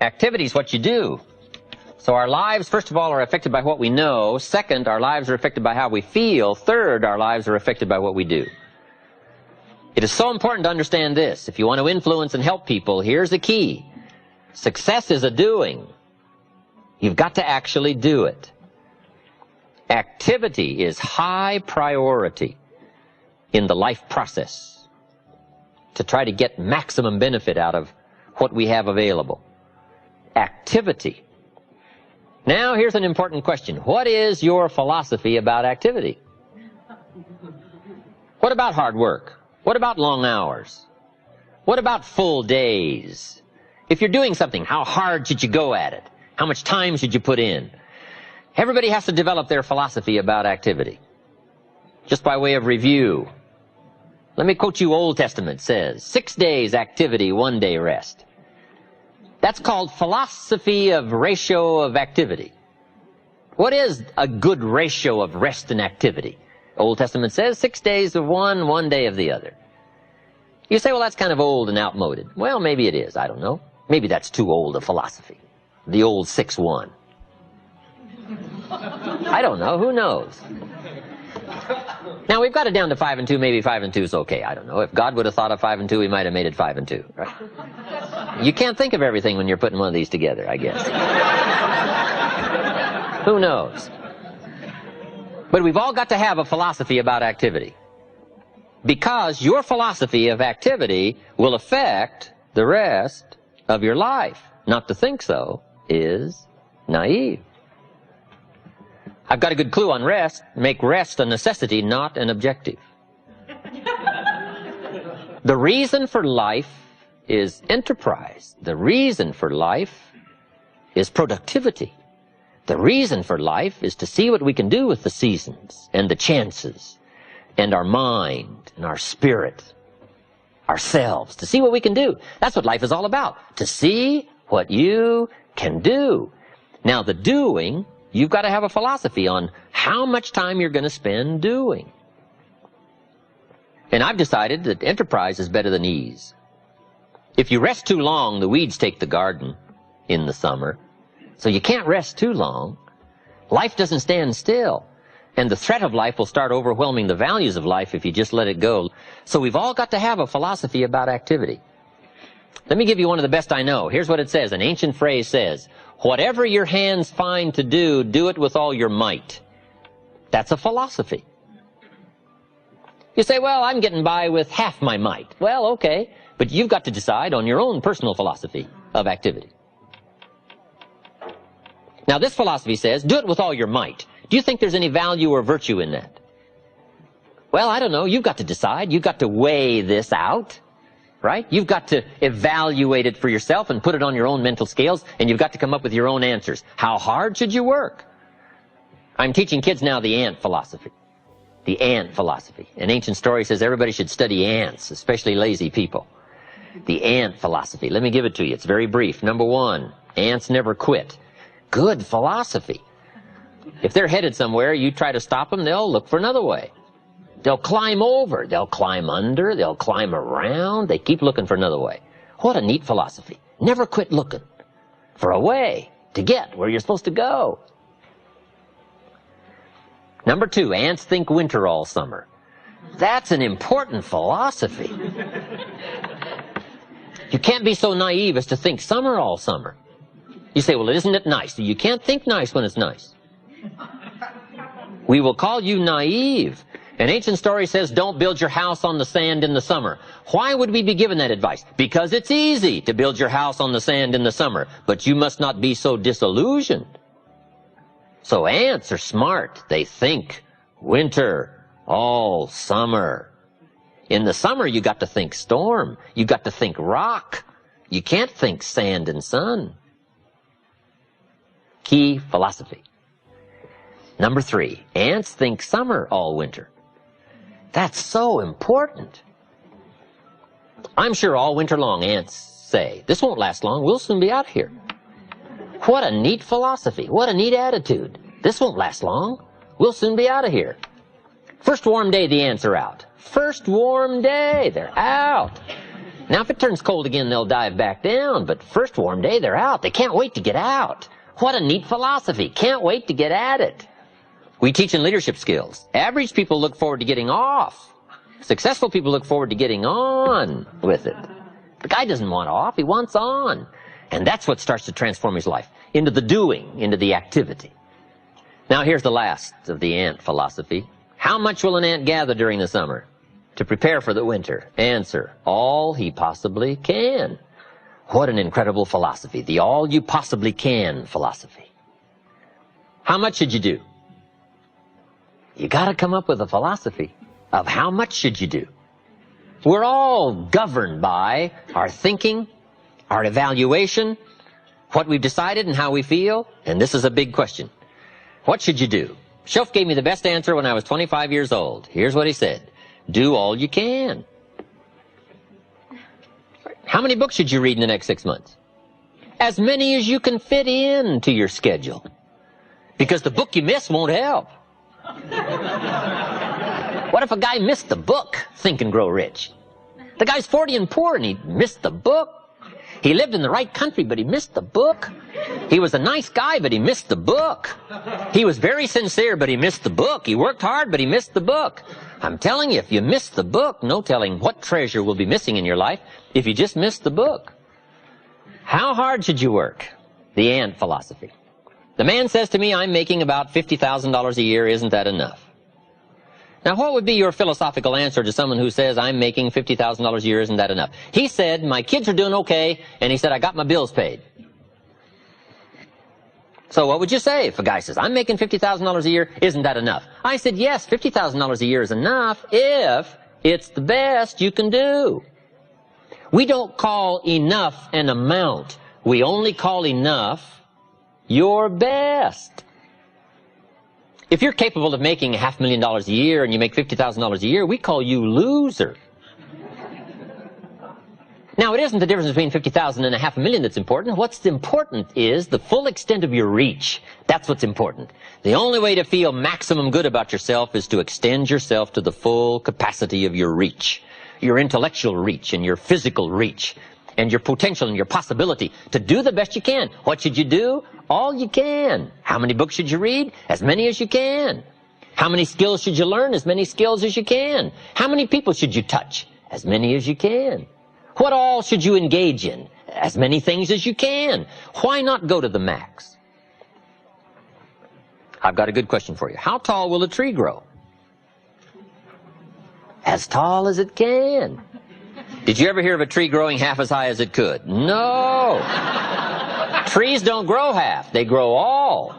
Activity is what you do. So our lives, first of all, are affected by what we know. Second, our lives are affected by how we feel. Third, our lives are affected by what we do. It is so important to understand this. If you want to influence and help people, here's the key. Success is a doing. You've got to actually do it. Activity is high priority in the life process to try to get maximum benefit out of what we have available. Activity. Now, here's an important question. What is your philosophy about activity? What about hard work? What about long hours? What about full days? If you're doing something, how hard should you go at it? How much time should you put in? Everybody has to develop their philosophy about activity. Just by way of review, let me quote you Old Testament says, 6 days activity, 1 day rest. That's called philosophy of ratio of activity. What is a good ratio of rest and activity? Old Testament says 6 days of one, 1 day of the other. You say, well, that's kind of old and outmoded. Well, maybe it is. I don't know. Maybe that's too old a philosophy. The old 6-1. I don't know. Who knows? Now, we've got it down to 5 and 2. Maybe 5 and 2 is okay. I don't know. If God would have thought of 5 and 2, he might have made it 5 and 2. Right? You can't think of everything when you're putting one of these together, I guess. Who knows? But we've all got to have a philosophy about activity. Because your philosophy of activity will affect the rest of your life. Not to think so is naive. I've got a good clue on rest. Make rest a necessity, not an objective. The reason for life is enterprise. The reason for life is productivity. The reason for life is to see what we can do with the seasons and the chances and our mind and our spirit, ourselves, to see what we can do. That's what life is all about, to see what you can do. Now, the doing, you've got to have a philosophy on how much time you're going to spend doing. And I've decided that enterprise is better than ease. If you rest too long, the weeds take the garden in the summer. So you can't rest too long. Life doesn't stand still. And the threat of life will start overwhelming the values of life if you just let it go. So we've all got to have a philosophy about activity. Let me give you one of the best I know. Here's what it says. An ancient phrase says, whatever your hands find to do, do it with all your might. That's a philosophy. You say, well, I'm getting by with half my might. Well, okay. But you've got to decide on your own personal philosophy of activity. Now, this philosophy says, do it with all your might. Do you think there's any value or virtue in that? Well, I don't know. You've got to decide. You've got to weigh this out, right? You've got to evaluate it for yourself and put it on your own mental scales, and you've got to come up with your own answers. How hard should you work? I'm teaching kids now the ant philosophy. The ant philosophy. An ancient story says everybody should study ants, especially lazy people. The ant philosophy. Let me give it to you. It's very brief. Number 1, ants never quit. Good philosophy. If they're headed somewhere, you try to stop them, they'll look for another way. They'll climb over, they'll climb under, they'll climb around, they keep looking for another way. What a neat philosophy. Never quit looking for a way to get where you're supposed to go. Number 2, ants think winter all summer. That's an important philosophy. You can't be so naive as to think summer all summer. You say, well, isn't it nice? You can't think nice when it's nice. We will call you naive. An ancient story says, don't build your house on the sand in the summer. Why would we be given that advice? Because it's easy to build your house on the sand in the summer, but you must not be so disillusioned. So ants are smart. They think winter all summer. In the summer, you got to think storm. You got to think rock. You can't think sand and sun. Key philosophy. Number 3, ants think summer all winter. That's so important. I'm sure all winter long ants say, this won't last long, we'll soon be out of here. What a neat philosophy, what a neat attitude. This won't last long, we'll soon be out of here. First warm day, the ants are out. First warm day, they're out. Now, if it turns cold again, they'll dive back down, but first warm day, they're out. They can't wait to get out. What a neat philosophy. Can't wait to get at it. We teach in leadership skills. Average people look forward to getting off. Successful people look forward to getting on with it. The guy doesn't want off, he wants on. And that's what starts to transform his life into the doing, into the activity. Now, here's the last of the ant philosophy. How much will an ant gather during the summer to prepare for the winter? Answer, all he possibly can. What an incredible philosophy, the all you possibly can philosophy. How much should you do? You got to come up with a philosophy of how much should you do. We're all governed by our thinking, our evaluation, what we've decided and how we feel, and this is a big question. What should you do? Shoaff gave me the best answer when I was 25 years old. Here's what he said. Do all you can. How many books should you read in the next 6 months? As many as you can fit into your schedule. Because the book you miss won't help. What if a guy missed the book, Think and Grow Rich? The guy's 40 and poor and he missed the book. He lived in the right country, but he missed the book. He was a nice guy, but he missed the book. He was very sincere, but he missed the book. He worked hard, but he missed the book. I'm telling you, if you miss the book, no telling what treasure will be missing in your life if you just miss the book. How hard should you work? The ant philosophy. The man says to me, I'm making about $50,000 a year. Isn't that enough? Now, what would be your philosophical answer to someone who says, I'm making $50,000 a year, isn't that enough? He said, my kids are doing okay, and he said, I got my bills paid. So what would you say if a guy says, I'm making $50,000 a year, isn't that enough? I said, yes, $50,000 a year is enough if it's the best you can do. We don't call enough an amount. We only call enough your best. If you're capable of making $500,000 a year and you make $50,000 a year, we call you loser. Now, it isn't the difference between $50,000 and $500,000 that's important. What's important is the full extent of your reach. That's what's important. The only way to feel maximum good about yourself is to extend yourself to the full capacity of your reach, your intellectual reach and your physical reach, and your potential and your possibility to do the best you can. What should you do? All you can. How many books should you read? As many as you can. How many skills should you learn? As many skills as you can. How many people should you touch? As many as you can. What all should you engage in? As many things as you can. Why not go to the max? I've got a good question for you. How tall will a tree grow? As tall as it can. Did you ever hear of a tree growing half as high as it could? No. Trees don't grow half. They grow all.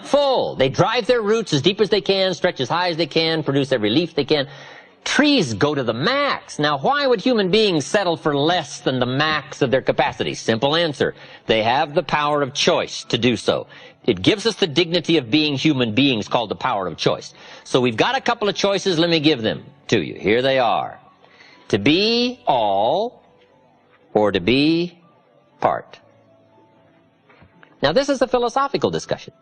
Full. They drive their roots as deep as they can, stretch as high as they can, produce every leaf they can. Trees go to the max. Now, why would human beings settle for less than the max of their capacity? Simple answer. They have the power of choice to do so. It gives us the dignity of being human beings called the power of choice. So we've got a couple of choices. Let me give them to you. Here they are. To be all or to be part. Now, this is a philosophical discussion.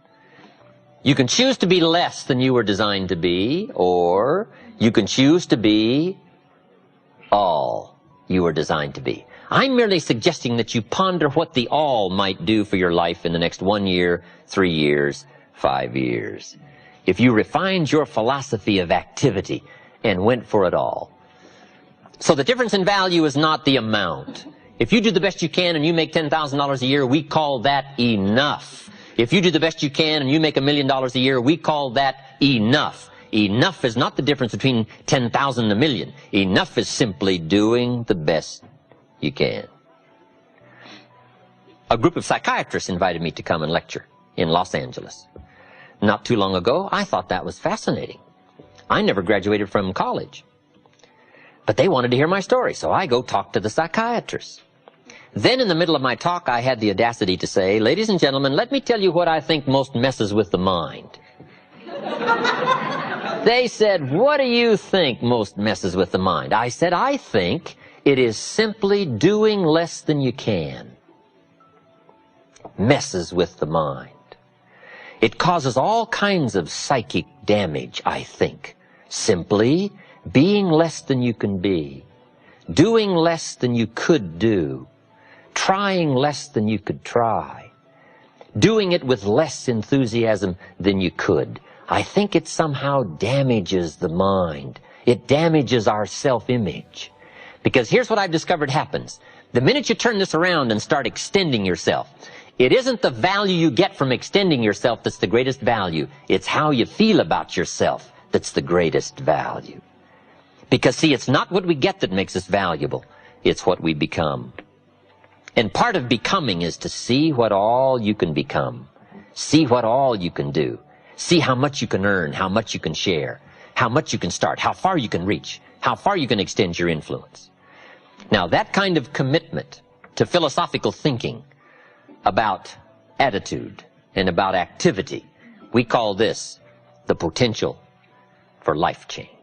You can choose to be less than you were designed to be, or you can choose to be all you were designed to be. I'm merely suggesting that you ponder what the all might do for your life in the next 1 year, 3 years, 5 years. If you refined your philosophy of activity and went for it all. So the difference in value is not the amount. If you do the best you can and you make $10,000 a year, we call that enough. If you do the best you can and you make $1 million a year, we call that enough. Enough is not the difference between 10,000 and a million. Enough is simply doing the best you can. A group of psychiatrists invited me to come and lecture in Los Angeles. Not too long ago, I thought that was fascinating. I never graduated from college. But they wanted to hear my story, so I go talk to the psychiatrists. Then in the middle of my talk, I had the audacity to say, ladies and gentlemen, let me tell you what I think most messes with the mind. They said, what do you think most messes with the mind? I said, I think it is simply doing less than you can. Messes with the mind. It causes all kinds of psychic damage, I think. Simply being less than you can be. doing less than you could do, trying less than you could try, doing it with less enthusiasm than you could, I think it somehow damages the mind. It damages our self-image. Because here's what I've discovered happens. The minute you turn this around and start extending yourself, it isn't the value you get from extending yourself that's the greatest value. It's how you feel about yourself that's the greatest value. Because, see, it's not what we get that makes us valuable. It's what we become. And part of becoming is to see what all you can become. See what all you can do. See how much you can earn, how much you can share, how much you can start, how far you can reach, how far you can extend your influence. Now, that kind of commitment to philosophical thinking about attitude and about activity, we call this the potential for life change.